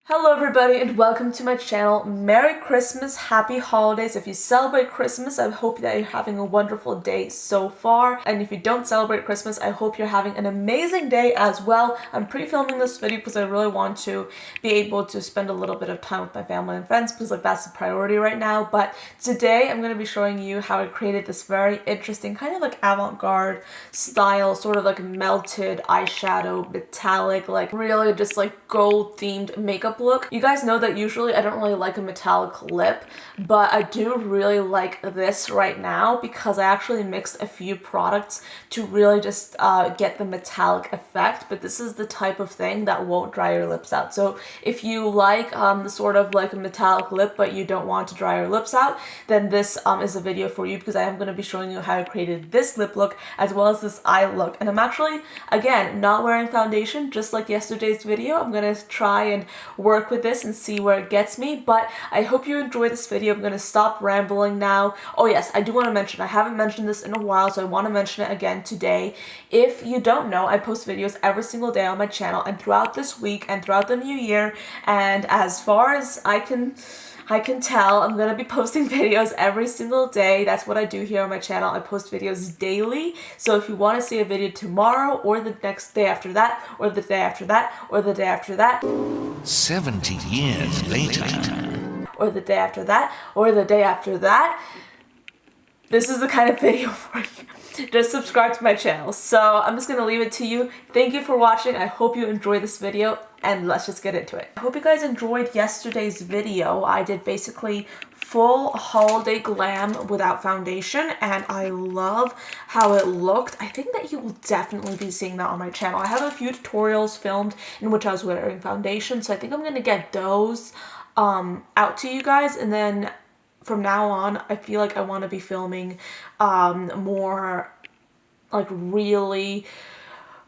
Hello everybody and welcome to my channel. Merry Christmas, Happy Holidays. If you celebrate Christmas, I hope that you're having a wonderful day so far. And if you don't celebrate Christmas, I hope you're having an amazing day as well. I'm pre-filming this video because I really want to be able to spend a little bit of time with my family and friends because that's the priority right now. But today I'm going to be showing you how I created this very interesting kind of like avant-garde style, sort of like melted eyeshadow, metallic, like really just like gold themed makeup look. You guys know that usually I don't really like a metallic lip, but I do really like this right now because I actually mixed a few products to really just get the metallic effect, but this is the type of thing that won't dry your lips out. So if you like the sort of like a metallic lip but you don't want to dry your lips out, then this is a video for you because I am going to be showing you how I created this lip look as well as this eye look. And I'm actually, again, not wearing foundation just like yesterday's video. I'm going to try and work with this and see where it gets me, but I hope you enjoy this video. I'm going to stop rambling now. Oh yes, I do want to mention, I haven't mentioned this in a while, so I want to mention it again today. If you don't know, I post videos every single day on my channel and throughout this week and throughout the new year, and as far as I can tell, I'm going to be posting videos every single day. That's what I do here on my channel. I post videos daily. So if you want to see a video tomorrow or the next day after that, or the day after that, or the day after that, 70 years later, or the day after that, or the day after that, this is the kind of video for you. Just subscribe to my channel. So I'm just going to leave it to you. Thank you for watching. I hope you enjoyed this video and let's just get into it. I hope you guys enjoyed yesterday's video. I did basically full holiday glam without foundation and I love how it looked. I think that you will definitely be seeing that on my channel. I have a few tutorials filmed in which I was wearing foundation, so I think I'm going to get those out to you guys, and then from now on, I feel like I want to be filming more like really,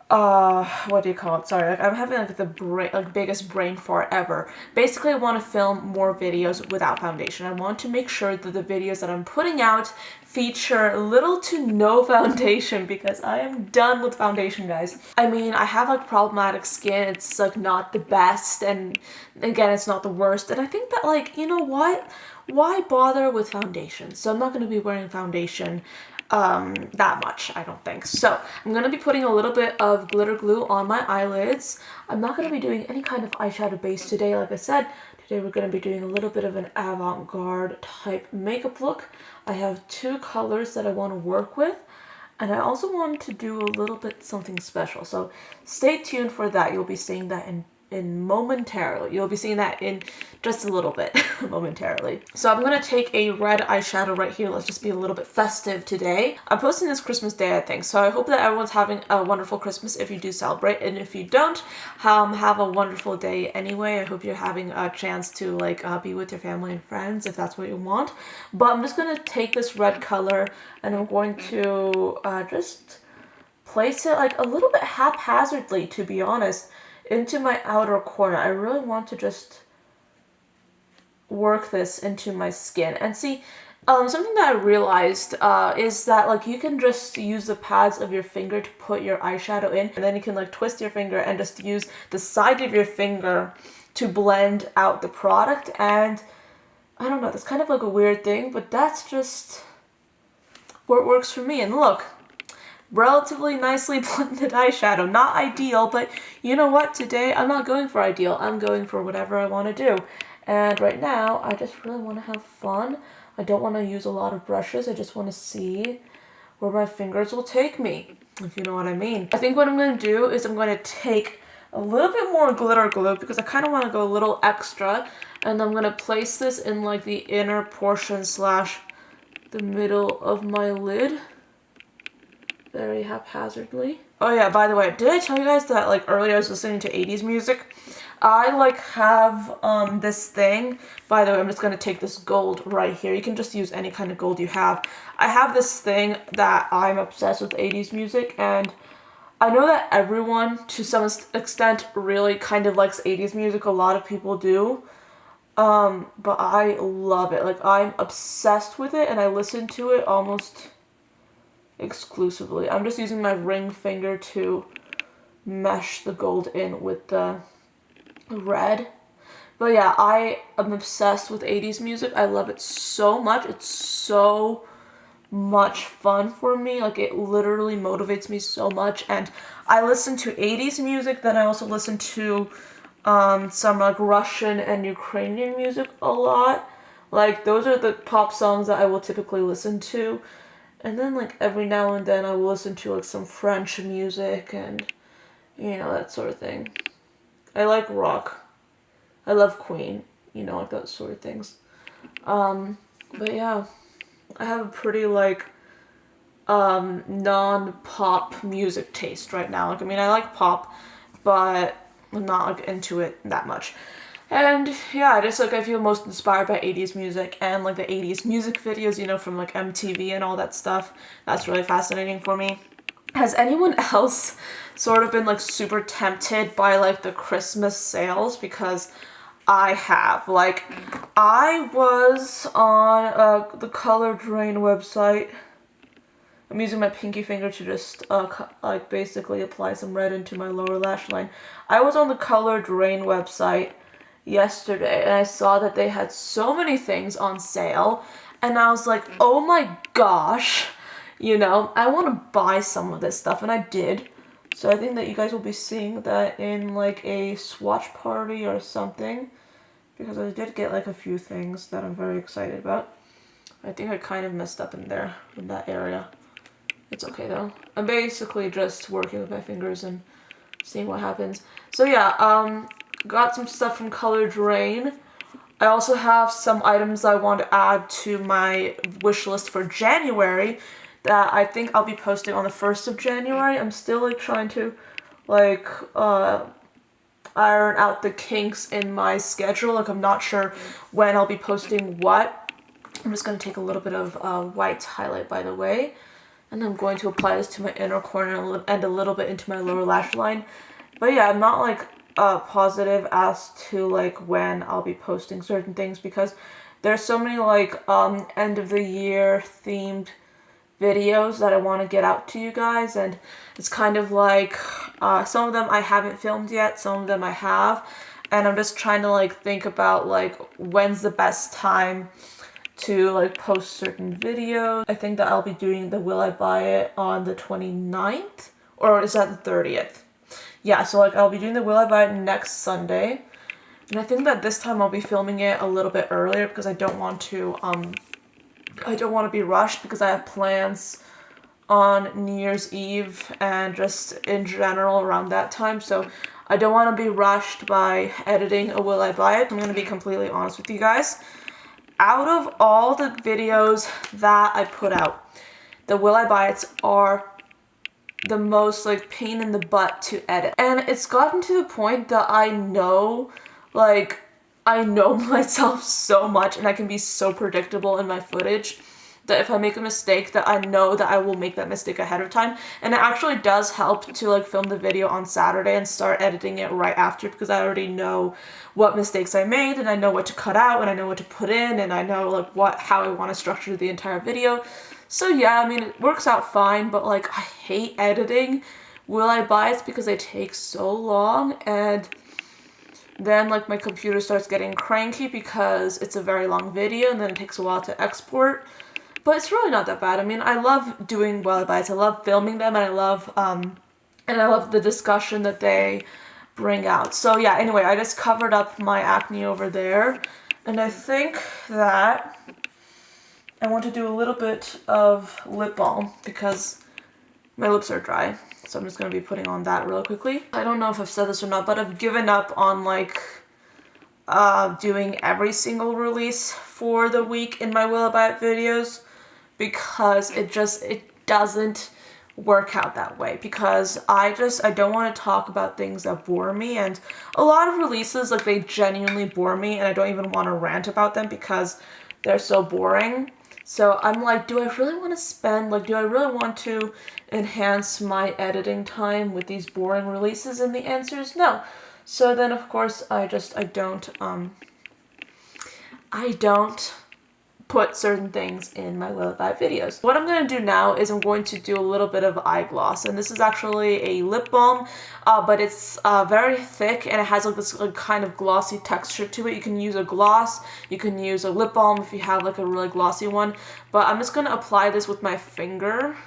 what do you call it? Sorry, like I'm having like the biggest brain fart ever. Basically, I want to film more videos without foundation. I want to make sure that the videos that I'm putting out feature little to no foundation because I am done with foundation, guys. I mean, I have like problematic skin. It's like not the best, and again, it's not the worst. And I think that, like, you know what? Why bother with foundation? So I'm not going to be wearing foundation that much, I don't think. So I'm going to be putting a little bit of glitter glue on my eyelids. I'm not going to be doing any kind of eyeshadow base today. Like I said, today we're going to be doing a little bit of an avant-garde type makeup look. I have two colors that I want to work with, and I also want to do a little bit something special. So stay tuned for that. You'll be seeing that in momentarily. You'll be seeing that in just a little bit momentarily. So I'm going to take a red eyeshadow right here. Let's just be a little bit festive today. I'm posting this Christmas Day, I think, so I hope that everyone's having a wonderful Christmas if you do celebrate, and if you don't, have a wonderful day anyway. I hope you're having a chance to like be with your family and friends if that's what you want. But I'm just going to take this red color and I'm going to just place it like a little bit haphazardly, to be honest, into my outer corner. I really want to just work this into my skin. And see, something that I realized is that like you can just use the pads of your finger to put your eyeshadow in, and then you can like twist your finger and just use the side of your finger to blend out the product. And I don't know, that's kind of like a weird thing, but that's just what works for me. And look, relatively nicely blended eyeshadow. Not ideal, but you know what? Today I'm not going for ideal. I'm going for whatever I want to do. And right now, I just really want to have fun. I don't want to use a lot of brushes. I just want to see where my fingers will take me, if you know what I mean. I think what I'm going to do is I'm going to take a little bit more glitter glue because I kind of want to go a little extra. And I'm going to place this in like the inner portion / the middle of my lid. Very haphazardly. Oh yeah, by the way, did I tell you guys that like earlier I was listening to 80s music? I like have this thing. By the way, I'm just going to take this gold right here. You can just use any kind of gold you have. I have this thing that I'm obsessed with 80s music, and I know that everyone to some extent really kind of likes 80s music. A lot of people do. But I love it. Like, I'm obsessed with it and I listen to it almost exclusively. I'm just using my ring finger to mesh the gold in with the red But yeah, I am obsessed with 80s music. I love it so much. It's so much fun for me. Like, it literally motivates me so much. And I listen to 80s music, then I also listen to some like Russian and Ukrainian music a lot. Like, those are the pop songs that I will typically listen to. And then like every now and then I will listen to like some French music and, you know, that sort of thing. I like rock. I love Queen, you know, like those sort of things. But yeah, I have a pretty like non-pop music taste right now. Like, I mean, I like pop, but I'm not like into it that much. And yeah, I just like I feel most inspired by 80s music and like the 80s music videos, you know, from like MTV and all that stuff. That's really fascinating for me. Has anyone else sort of been like super tempted by like the Christmas sales? Because I have. Like, I was on the Color Drain website. I'm using my pinky finger to just like basically apply some red into my lower lash line. I was on the Color Drain website yesterday and I saw that they had so many things on sale and I was like, oh my gosh, you know, I want to buy some of this stuff, and I did. So I think that you guys will be seeing that in like a swatch party or something, because I did get like a few things that I'm very excited about. I think I kind of messed up in there, in that area. It's okay though. I'm basically just working with my fingers and seeing what happens. So yeah, got some stuff from Color Drain. I also have some items I want to add to my wish list for January that I think I'll be posting on the 1st of January. I'm still like trying to like iron out the kinks in my schedule. Like, I'm not sure when I'll be posting what. I'm just going to take a little bit of white highlight, by the way, and I'm going to apply this to my inner corner and a little bit into my lower lash line. But yeah, I'm not like positive as to like when I'll be posting certain things, because there's so many like end of the year themed videos that I want to get out to you guys, and it's kind of like some of them I haven't filmed yet, some of them I have, and I'm just trying to like think about like when's the best time to like post certain videos. I think that I'll be doing the Will I Buy It on the 29th, or is that the 30th? Yeah, so like I'll be doing the Will I Buy It next Sunday, and I think that this time I'll be filming it a little bit earlier because I don't want to be rushed, because I have plans on New Year's Eve and just in general around that time. So I don't want to be rushed by editing a Will I Buy It. I'm going to be completely honest with you guys. Out of all the videos that I put out, the Will I Buy It's are the most like pain in the butt to edit. And it's gotten to the point that I know myself so much, and I can be so predictable in my footage that if I make a mistake, that I know that I will make that mistake ahead of time. And it actually does help to like film the video on Saturday and start editing it right after, because I already know what mistakes I made, and I know what to cut out, and I know what to put in, and I know like how I want to structure the entire video. So yeah, I mean, it works out fine, but like I hate editing Will I Buy It because they take so long, and then like my computer starts getting cranky because it's a very long video and then it takes a while to export. But it's really not that bad. I mean, I love doing Will I Buy It. I love filming them, and I love the discussion that they bring out. So yeah, anyway, I just covered up my acne over there, and I think that I want to do a little bit of lip balm because my lips are dry. So I'm just going to be putting on that real quickly. I don't know if I've said this or not, but I've given up on like doing every single release for the week in my Will I Buy It videos, because it doesn't work out that way, because I don't want to talk about things that bore me, and a lot of releases, like, they genuinely bore me, and I don't even want to rant about them because they're so boring. So I'm like, do I really want to enhance my editing time with these boring releases? And the answer is no. So then of course I don't put certain things in my Lil Vibe videos. What I'm going to do now is I'm going to do a little bit of eye gloss, and this is actually a lip balm, but it's very thick and it has like this like kind of glossy texture to it. You can use a gloss, you can use a lip balm if you have like a really glossy one, but I'm just going to apply this with my finger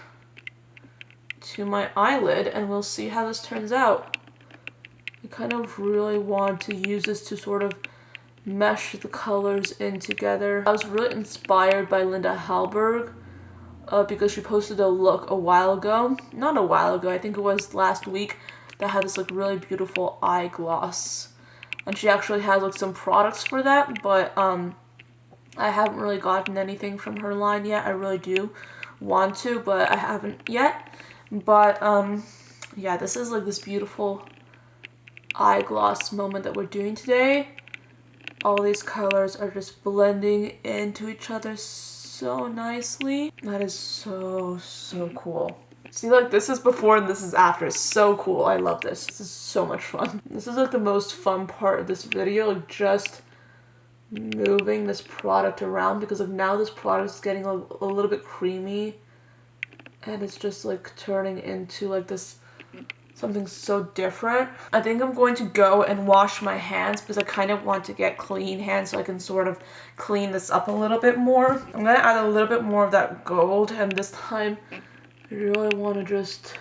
to my eyelid and we'll see how this turns out. I kind of really want to use this to sort of mesh the colors in together. I was really inspired by Linda Hallberg because she posted a look a while ago. Not a while ago, I think it was last week, that had this like really beautiful eye gloss. And she actually has like some products for that, but I haven't really gotten anything from her line yet. I really do want to, but I haven't yet. But yeah, this is like this beautiful eye gloss moment that we're doing today. All these colors are just blending into each other so nicely. That is so cool. See, like, this is before and this is after. It's so cool. I love this. This is so much fun. This is like the most fun part of this video, like just moving this product around, because like now this product is getting a little bit creamy and it's just like turning into like this something so different. I think I'm going to go and wash my hands because I kind of want to get clean hands so I can sort of clean this up a little bit more. I'm going to add a little bit more of that gold, and this time I really want to just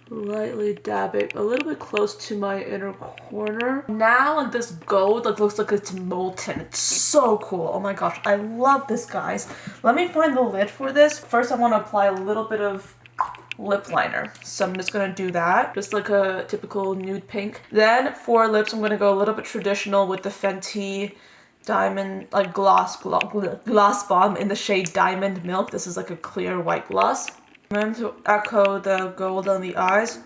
lightly dab it a little bit close to my inner corner. Now like this gold like looks like it's molten. It's so cool. Oh my gosh, I love this, guys. Let me find the lid for this. First I want to apply a little bit of lip liner, so I'm just gonna do that, just like a typical nude pink. Then for lips I'm gonna go a little bit traditional with the Fenty Diamond like gloss balm in the shade Diamond Milk. This is like a clear white gloss. And then to echo the gold on the eyes,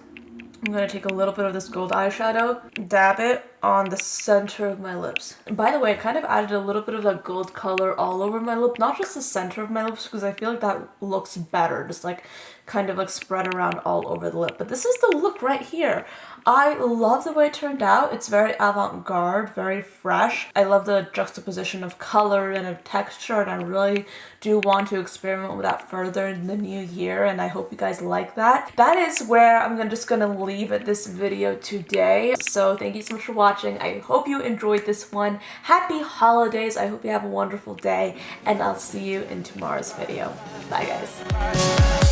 I'm going to take a little bit of this gold eyeshadow, dab it on the center of my lips. And by the way, I kind of added a little bit of that gold color all over my lip, not just the center of my lips, because I feel like that looks better, just like kind of like spread around all over the lip. But this is the look right here. I love the way it turned out. It's very avant-garde, very fresh. I love the juxtaposition of color and of texture, and I really do want to experiment with that further in the new year, and I hope you guys like that. That is where I'm just gonna leave this video today. So thank you so much for watching. I hope you enjoyed this one. Happy holidays. I hope you have a wonderful day, and I'll see you in tomorrow's video. Bye, guys.